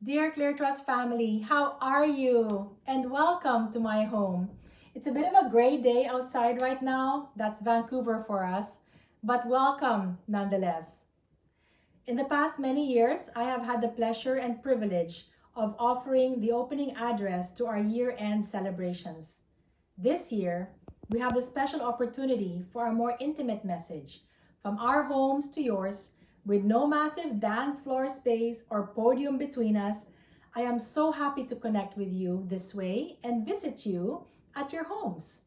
Dear Clear Trust family, how are you? And welcome to my home. It's a bit of a gray day outside right now. That's Vancouver for us, but welcome nonetheless. In the past many years, I have had the pleasure and privilege of offering the opening address to our year end celebrations. This year, we have the special opportunity for a more intimate message from our homes to yours with no massive dance floor space or podium between us. I am so happy to connect with you this way and visit you at your homes.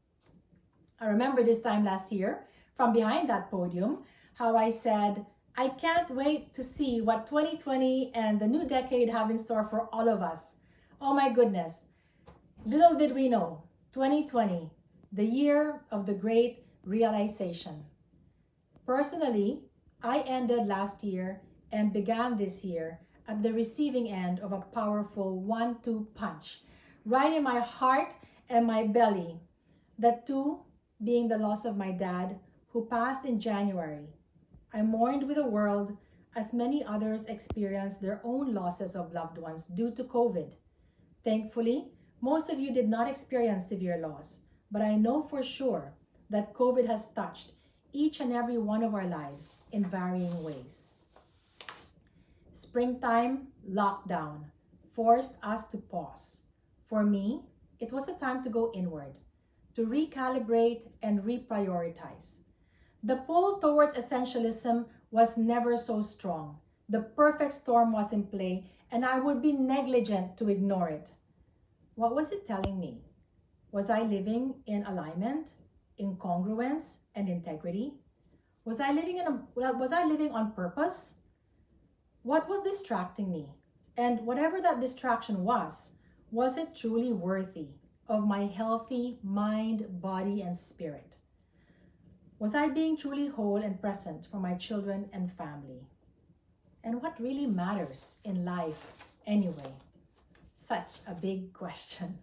I remember this time last year from behind that podium how I said, I can't wait to see what 2020 and the new decade have in store for all of us. Oh my goodness. Little did we know, 2020, the year of the great realization. Personally, I ended last year and began this year at the receiving end of a powerful 1-2 punch, right in my heart and my belly. The two being the loss of my dad, who passed in January. I mourned with the world as many others experienced their own losses of loved ones due to COVID. Thankfully, most of you did not experience severe loss, but I know for sure that COVID has touched each and every one of our lives in varying ways. Springtime lockdown forced us to pause. For me, it was a time to go inward, to recalibrate and reprioritize. The pull towards essentialism was never so strong. The perfect storm was in play, and I would be negligent to ignore it. What was it telling me? Was I living in alignment, incongruence, and integrity? Was I living on purpose? What was distracting me? And whatever that distraction was it truly worthy of my healthy mind, body, and spirit? Was I being truly whole and present for my children and family? And what really matters in life anyway? Such a big question.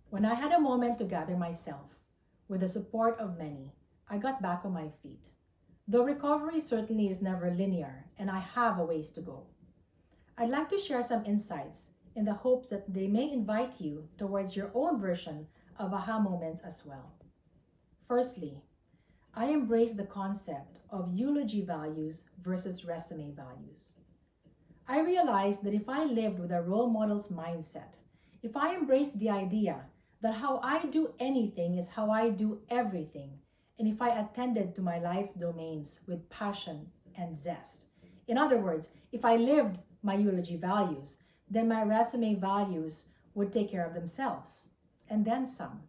When I had a moment to gather myself, with the support of many, I got back on my feet. Though recovery certainly is never linear, and I have a ways to go. I'd like to share some insights in the hopes that they may invite you towards your own version of aha moments as well. Firstly, I embrace the concept of eulogy values versus resume values. I realized that if I lived with a role model's mindset, if I embraced the idea that how I do anything is how I do everything, and if I attended to my life domains with passion and zest. In other words, if I lived my eulogy values, then my resume values would take care of themselves, and then some.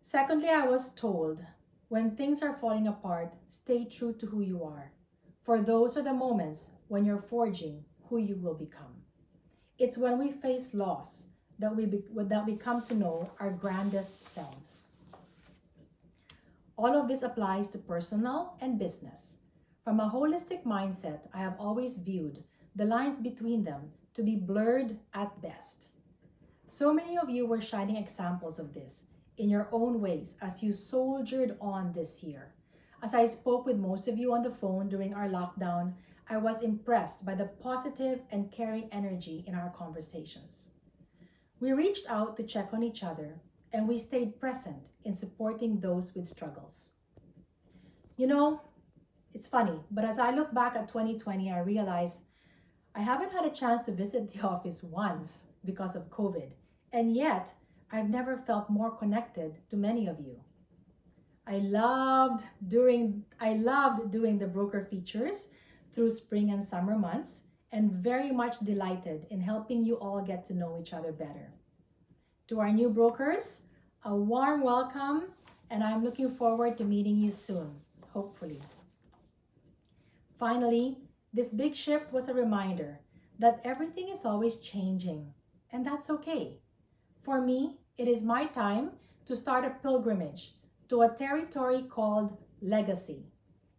Secondly, I was told, when things are falling apart, stay true to who you are, for those are the moments when you're forging who you will become. It's when we face loss that we come to know our grandest selves. All of this applies to personal and business. From a holistic mindset, I have always viewed the lines between them to be blurred at best. So many of you were shining examples of this in your own ways as you soldiered on this year. As I spoke with most of you on the phone during our lockdown, I was impressed by the positive and caring energy in our conversations. We reached out to check on each other, and we stayed present in supporting those with struggles. You know, it's funny, but as I look back at 2020, I realize I haven't had a chance to visit the office once because of COVID, and yet I've never felt more connected to many of you. I loved doing the broker features through spring and summer months, and very much delighted in helping you all get to know each other better. To our new brokers, a warm welcome, and I'm looking forward to meeting you soon, hopefully. Finally, this big shift was a reminder that everything is always changing, and that's okay. For me, it is my time to start a pilgrimage to a territory called legacy.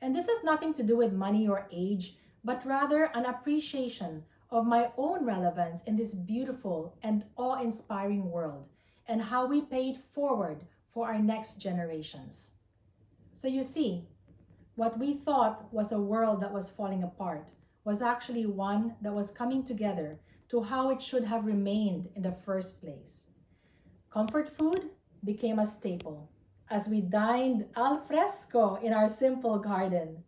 And this has nothing to do with money or age, but rather an appreciation of my own relevance in this beautiful and awe-inspiring world and how we pay it forward for our next generations. So you see, what we thought was a world that was falling apart was actually one that was coming together to how it should have remained in the first place. Comfort food became a staple as we dined al fresco in our simple garden.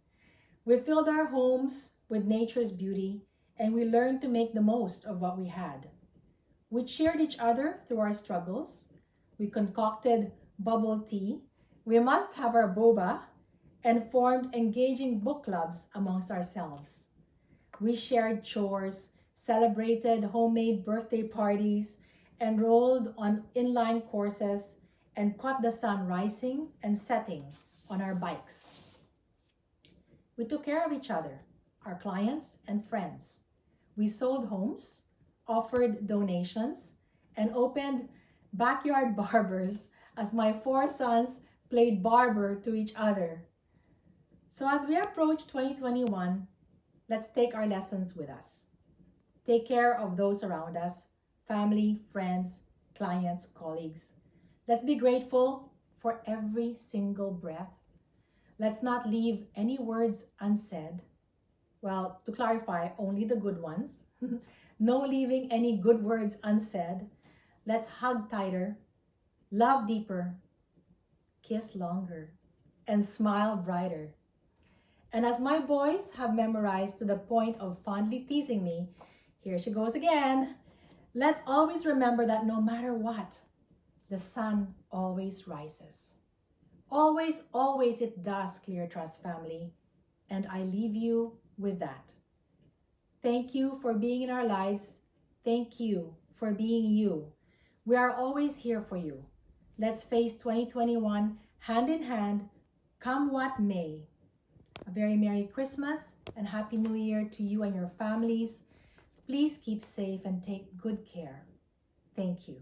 We filled our homes with nature's beauty and we learned to make the most of what we had. We cheered each other through our struggles. We concocted bubble tea. We must have our boba and formed engaging book clubs amongst ourselves. We shared chores, celebrated homemade birthday parties, enrolled on inline courses, and caught the sun rising and setting on our bikes. We took care of each other, our clients, and friends. We sold homes, offered donations, and opened backyard barbers as my four sons played barber to each other. So as we approach 2021, let's take our lessons with us. Take care of those around us, family, friends, clients, colleagues. Let's be grateful for every single breath. Let's not leave any words unsaid. Well, to clarify, only the good ones. No leaving any good words unsaid. Let's hug tighter, love deeper, kiss longer, and smile brighter. And as my boys have memorized to the point of fondly teasing me, here she goes again. Let's always remember that no matter what, the sun always rises. Always, always it does, Clear Trust family. And I leave you with that. Thank you for being in our lives. Thank you for being you. We are always here for you. Let's face 2021 hand in hand, come what may. A very Merry Christmas and Happy New Year to you and your families. Please keep safe and take good care. Thank you.